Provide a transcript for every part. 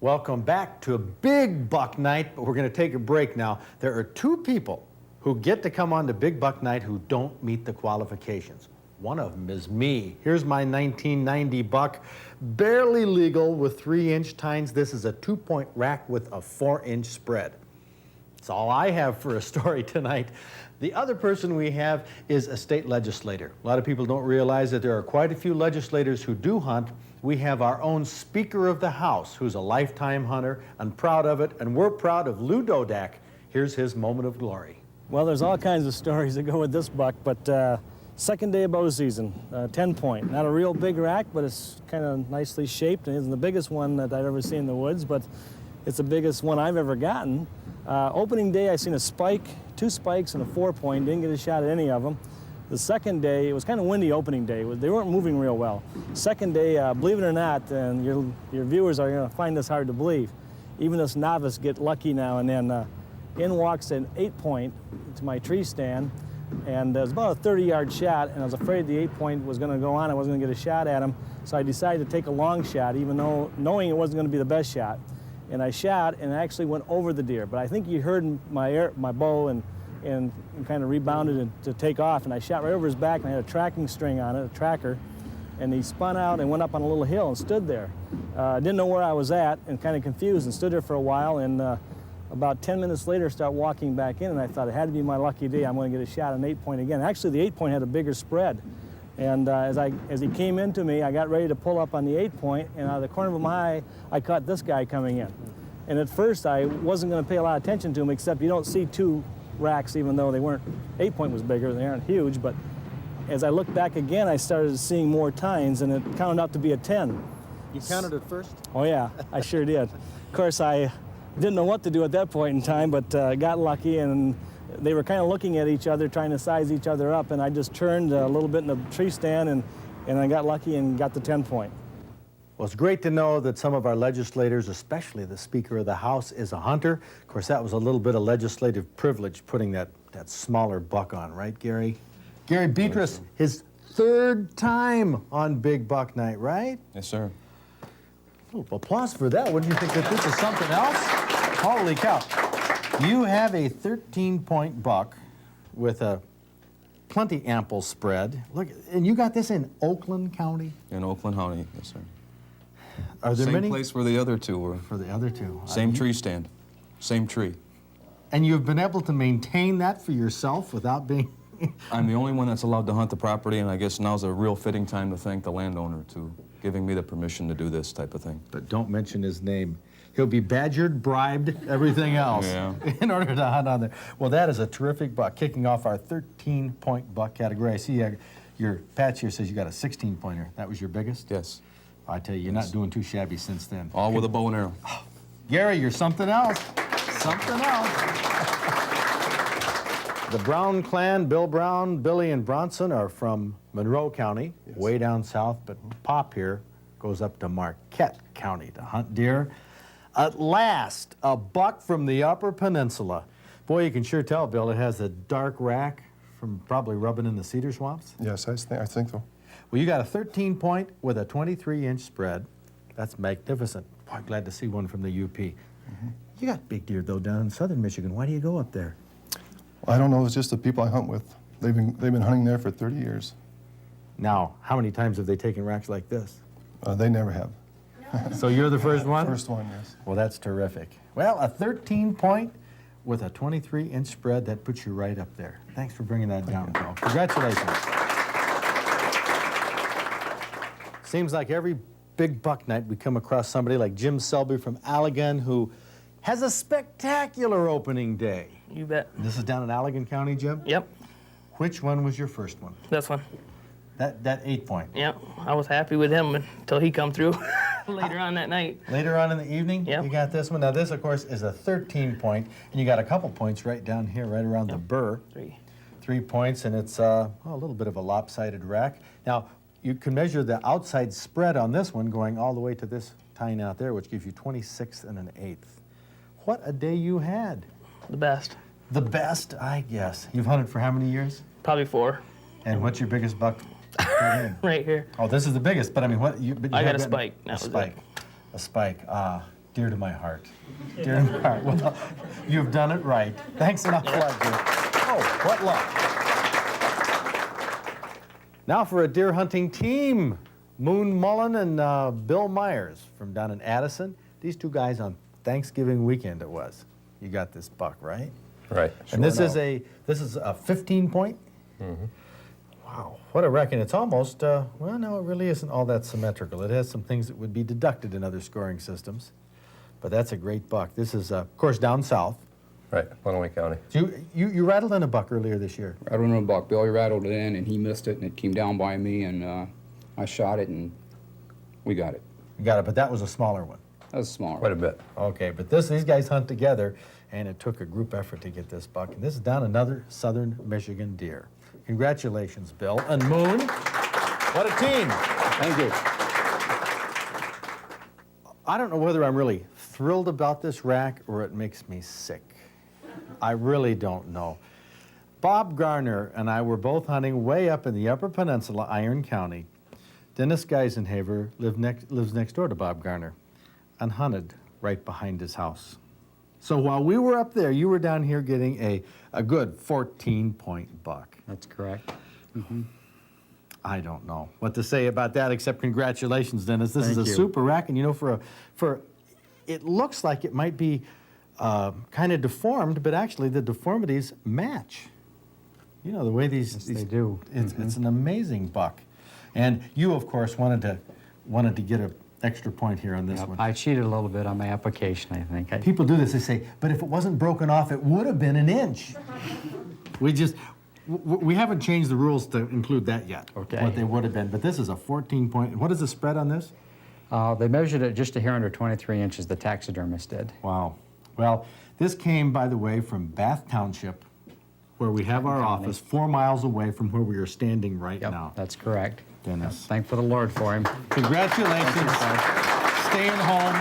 Welcome back to a big buck night, but we're going to take a break now. There are two people who get to come on to Big Buck Night who don't meet the qualifications. One of them is me. Here's my 1990 buck, barely legal with 3-inch tines. This is a 2-point rack with a 4-inch spread. That's all I have for a story tonight. The other person we have is a state legislator. A lot of people don't realize that there are quite a few legislators who do hunt. We have our own Speaker of the House, who's a lifetime hunter, and proud of it, and we're proud of Lou Dodak. Here's his moment of glory. Well, there's all kinds of stories that go with this buck, but second day of bow season, 10-point. Not a real big rack, but it's kind of nicely shaped, and isn't the biggest one that I've ever seen in the woods, but it's the biggest one I've ever gotten. Opening day, I seen a spike, 2 spikes, and a 4-point. Didn't get a shot at any of them. The second day, it was kind of windy opening day. They weren't moving real well. Second day, believe it or not, and your viewers are going to find this hard to believe, even this novice get lucky now and then. In walks an 8-point to my tree stand, and it was about a 30-yard shot, and I was afraid the 8-point was going to go on. I wasn't going to get a shot at him, so I decided to take a long shot, even though knowing it wasn't going to be the best shot. And I shot, and it actually went over the deer. But I think you heard my bow and kind of rebounded to take off, and I shot right over his back, and I had a tracking string on it, a tracker, and he spun out and went up on a little hill and stood there. Didn't know where I was at and kind of confused and stood there for a while, and about 10 minutes later start walking back in, and I thought it had to be my lucky day. I'm going to get a shot at an 8-point again. Actually, the 8-point had a bigger spread. And as he came into me, I got ready to pull up on the 8-point, and out of the corner of my eye, I caught this guy coming in. And at first, I wasn't going to pay a lot of attention to him, except you don't see 2 racks, even though they weren't, 8-point was bigger, they aren't huge, but as I looked back again, I started seeing more tines, and it counted out to be a 10. You counted it first? Oh yeah, I sure did. Of course, I didn't know what to do at that point in time, but got lucky, and they were kind of looking at each other, trying to size each other up, and I just turned a little bit in the tree stand, and I got lucky and got the 10-point. Well, it's great to know that some of our legislators, especially the Speaker of the House, is a hunter. Of course, that was a little bit of legislative privilege putting that smaller buck on, right, Gary? Garyatrice, his 3rd time on Big Buck Night, right? Yes, sir. A little applause for that. Wouldn't you think that this is something else? Holy cow. You have a 13-point buck with a plenty ample spread. Look, and you got this in Oakland County? In Oakland County, yes, sir. Are there same many? Place where the other 2 were. For the other 2. Same tree stand, same tree. And you've been able to maintain that for yourself without being... I'm the only one that's allowed to hunt the property, and I guess now's a real fitting time to thank the landowner to giving me the permission to do this type of thing. But don't mention his name. He'll be badgered, bribed, everything else in order to hunt on there. Well, that is a terrific buck, kicking off our 13-point buck category. I see your patch here says you got a 16-pointer. That was your biggest? Yes. I tell you, you're not doing too shabby since then. All with a bow and arrow. Gary, you're something else. Something else. The Brown clan, Bill Brown, Billy, and Bronson are from Monroe County, way down south, but Pop here goes up to Marquette County to hunt deer. At last, a buck from the Upper Peninsula. Boy, you can sure tell, Bill, it has a dark rack from probably rubbing in the cedar swamps. Yes, I think so. Well, you got a 13-point with a 23-inch spread. That's magnificent. Boy, glad to see one from the UP. You got big deer, though, down in southern Michigan. Why do you go up there? Well, I don't know. It's just the people I hunt with. They've been hunting there for 30 years. Now, how many times have they taken racks like this? They never have. So you're the first one? First one, yes. Well, that's terrific. Well, a 13-point with a 23-inch spread, that puts you right up there. Thanks for bringing that down, Bill. Congratulations. Seems like every Big Buck Night we come across somebody like Jim Selby from Allegan who has a spectacular opening day. You bet. This is down in Allegan County, Jim? Yep. Which one was your first one? This one. That 8-point? Yep. I was happy with him until he come through later on that night. Later on in the evening, yep. You got this one. Now this, of course, is a 13-point, and you got a couple points right down here, right around the burr. 3 points, and it's a little bit of a lopsided rack. Now, you can measure the outside spread on this one going all the way to this tine out there, which gives you 26 1/8. What a day you had. The best. The best, I guess. You've hunted for how many years? Probably 4. And what's your biggest buck? Right here. Oh, this is the biggest, but I mean, what? I got a spike. A spike. A spike. Dear to my heart. Dear to my heart. Well, you've done it right. Thanks an awful lot, Jim. Oh, what luck. Now for a deer hunting team. Moon Mullen and Bill Myers from down in Addison. These two guys on Thanksgiving weekend it was. You got this buck, right? Right. And this is a 15 point? Mm-hmm. Wow, what a wreck. And it's almost, well, no, it really isn't all that symmetrical. It has some things that would be deducted in other scoring systems. But that's a great buck. This is, of course, down south. Right, Borsenick County. You rattled in a buck earlier this year. Rattled in a buck. Billy rattled it in, and he missed it, and it came down by me, and I shot it, and we got it. You got it, but that was a smaller one. That was small. Quite a bit. Okay, but these guys hunt together, and it took a group effort to get this buck. And this is down another southern Michigan deer. Congratulations, Bill. And Moon, what a team. Thank you. I don't know whether I'm really thrilled about this rack or it makes me sick. I really don't know. Bob Garner and I were both hunting way up in the Upper Peninsula, Iron County. Dennis Geisenhaver lives next door to Bob Garner and hunted right behind his house. So while we were up there, you were down here getting a good 14-point buck. That's correct. I don't know what to say about that except congratulations, Dennis. This is Thank a you. super rack, and you know, for it looks like it might be kind of deformed, but actually the deformities match. You know, the way these they do. It's an amazing buck, and you, of course, wanted to get an extra point here on this Yep, one. I cheated a little bit on my application, I think. People do this. They say, but if it wasn't broken off, it would have been an inch. We haven't changed the rules to include that yet. Okay. What they would have been, but this is a 14-point. What is the spread on this? They measured it just a hair under 23 inches, the taxidermist did. Wow. Well, this came, by the way, from Bath Township, where we have our office, 4 miles away from where we are standing right Yep, now. that's correct. Dennis. Thank for the Lord for him. Congratulations. Staying home.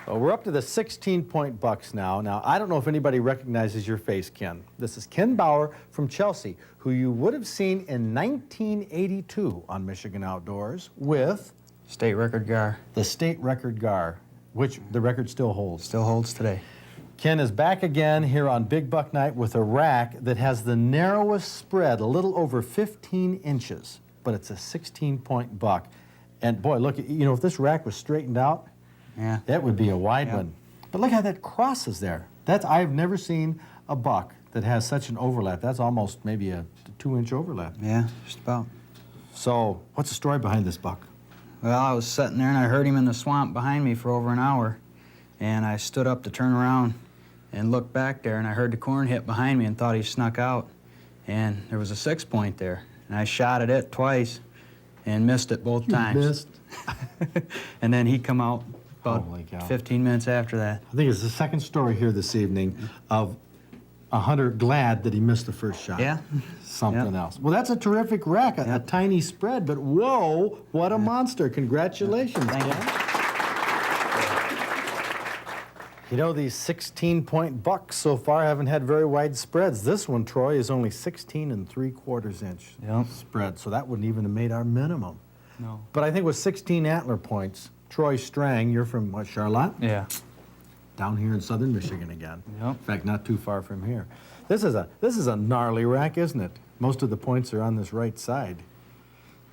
Well, we're up to the 16-point bucks now. Now, I don't know if anybody recognizes your face, Ken. This is Ken Bauer from Chelsea, who you would have seen in 1982 on Michigan Outdoors with State record gar. the state record gar, which the record still holds. Still holds today. Ken is back again here on Big Buck Night with a rack that has the narrowest spread, a little over 15 inches, but it's a 16-point buck. And boy, look, you know, if this rack was straightened out, Yeah. that would be a wide Yeah. one. But look how that crosses there. I've never seen a buck that has such an overlap. That's almost maybe a 2-inch overlap. Yeah, just about. So what's the story behind this buck? Well, I was sitting there and I heard him in the swamp behind me for over an hour. And I stood up to turn around and look back there, and I heard the corn hit behind me and thought he snuck out. And there was a 6-point there. And I shot at it twice and missed it both times. Missed. And then he come out about Holy cow. 15 minutes after that. I think it's the second story here this evening of a hunter glad that he missed the first shot. Yeah. Something Yeah. else. Well, that's a terrific rack, a tiny spread, but whoa, what a monster. Congratulations, Thank you. Ken. You know, these 16-point bucks so far haven't had very wide spreads. This one, Troy, is only 16 3/4 inch Yep. spread, so that wouldn't even have made our minimum. No. But I think with 16 antler points, Troy Stang, you're from what, Charlotte? Yeah. Down here in southern Michigan again. Yep. In fact, not too far from here. This is a gnarly rack, isn't it? Most of the points are on this right side.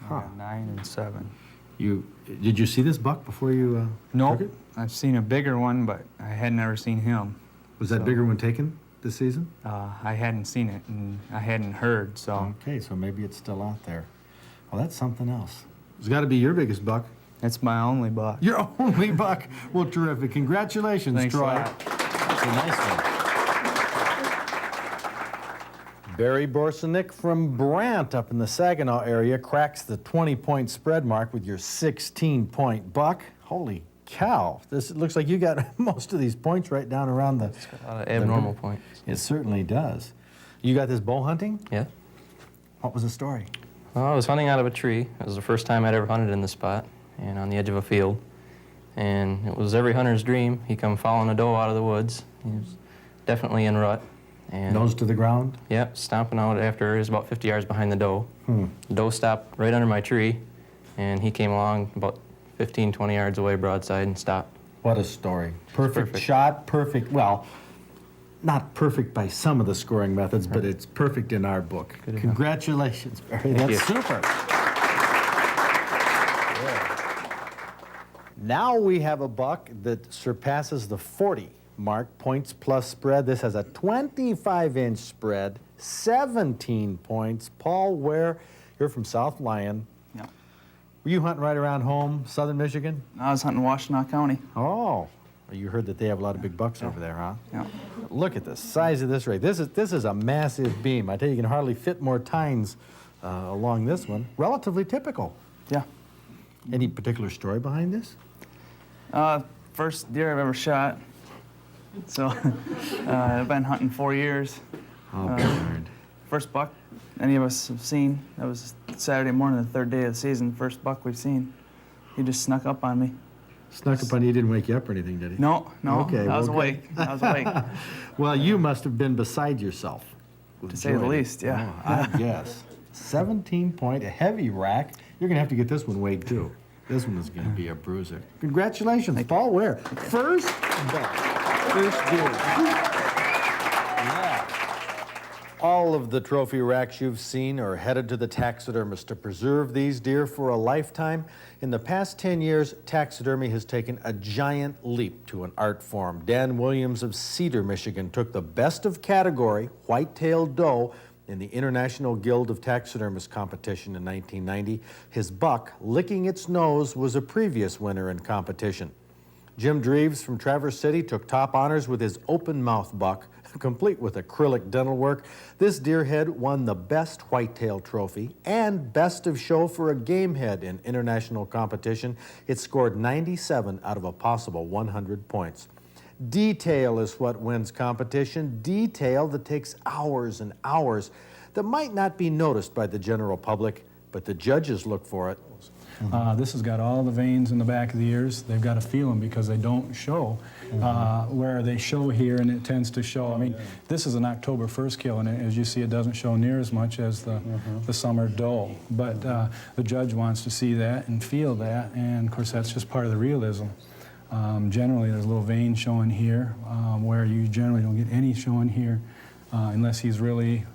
Huh. 9 and 7. Did you see this buck before you Nope. took it? I've seen a bigger one, but I had never seen him. Was that bigger one taken this season? I hadn't seen it, and I hadn't heard, so Okay, so maybe it's still out there. Well, that's something else. It's got to be your biggest buck. it's my only buck. Your only buck. Well, terrific. Congratulations, Thanks a Troy. lot. That's a nice one. Barry Borsenick from Brant up in the Saginaw area cracks the 20-point spread mark with your 16-point buck. Holy cow. This looks like you got most of these points right down around the... A lot of abnormal points. It certainly does. You got this bow hunting? Yeah. What was the story? Well, I was hunting out of a tree. It was the first time I'd ever hunted in this spot and on the edge of a field. And it was every hunter's dream. He come following a doe out of the woods. He was definitely in rut. And Nose to the ground? Yep, stomping out after he was about 50 yards behind the doe. The doe stopped right under my tree, and he came along about 15, 20 yards away broadside and stopped. What a story. Perfect perfect. shot, perfect, well, not perfect by some of the scoring methods, but it's perfect in our book. Good enough. Congratulations, Barry. That's you. super. Now we have a buck that surpasses the 40 mark, points plus spread. This has a 25-inch spread, 17 points. Paul Ware, you're from South Lyon. Yeah. Were you hunting right around home, southern Michigan? I was hunting Washtenaw County. Oh, you heard that they have a lot of big bucks over there, huh? Yeah. Look at the size of this rig. This is a massive beam. I tell you, you can hardly fit more tines along this one. Relatively typical. Yeah. Any particular story behind this? First deer I've ever shot. So I've been hunting 4 years. Oh, Bernard. First buck any of us have seen. That was Saturday morning, the third day of the season. First buck we've seen. He just snuck up on me. Snuck up on you, didn't wake you up or anything, did he? No, no. Okay, I was well, awake. I was awake. Well, you must have been beside yourself. To say the Enjoyed it. least, yeah. Oh, I guess. 17-point, a heavy rack. You're going to have to get this one weighed, too. This one is going to be a bruiser. Congratulations, Paul Ware. First buck. First deer. Yeah. All of the trophy racks you've seen are headed to the taxidermist to preserve these deer for a lifetime. In the past 10 years, taxidermy has taken a giant leap to an art form. Dan Williams of Cedar, Michigan, took the best of category, white-tailed doe, in the International Guild of Taxidermists competition in 1990. His buck, licking its nose, was a previous winner in competition. Jim Dreves from Traverse City took top honors with his open-mouth buck, complete with acrylic dental work. This deer head won the best whitetail trophy and best of show for a game head in international competition. It scored 97 out of a possible 100 points. Detail is what wins competition. Detail that takes hours and hours, that might not be noticed by the general public, but the judges look for it. This has got all the veins in the back of the ears. They've got to feel them because they don't show. Where they show here, and it tends to show. I mean, this is an October 1st kill, and as you see, it doesn't show near as much as the summer doe. But the judge wants to see that and feel that, and of course, that's just part of the realism. Generally, there's a little vein showing here, where you generally don't get any showing here unless he's really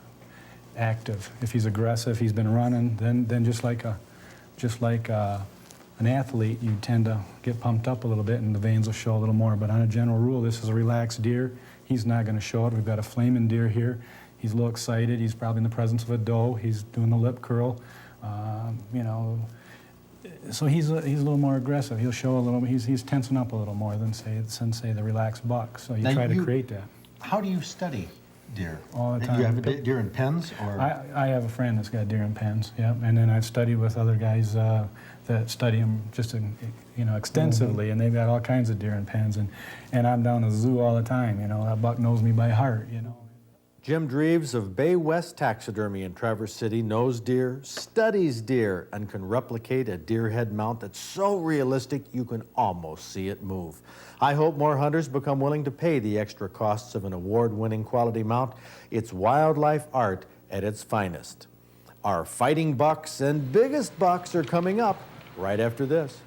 active. If he's aggressive, he's been running, then just like an athlete, you tend to get pumped up a little bit and the veins will show a little more. But on a general rule, this is a relaxed deer. He's not going to show it. We've got a flaming deer here. He's a little excited. He's probably in the presence of a doe. He's doing the lip curl. You know, so he's a little more aggressive. He'll show a little. He's tensing up a little more than say the relaxed buck. So you try to create that. How do you study deer? All the time. You have deer in pens, or? I have a friend that's got deer in pens, yeah, and then I've studied with other guys that study them just, extensively, and they've got all kinds of deer in pens, and I'm down to the zoo all the time, that buck knows me by heart, Jim Dreves of Bay West Taxidermy in Traverse City knows deer, studies deer, and can replicate a deer head mount that's so realistic you can almost see it move. I hope more hunters become willing to pay the extra costs of an award-winning quality mount. It's wildlife art at its finest. Our fighting bucks and biggest bucks are coming up right after this.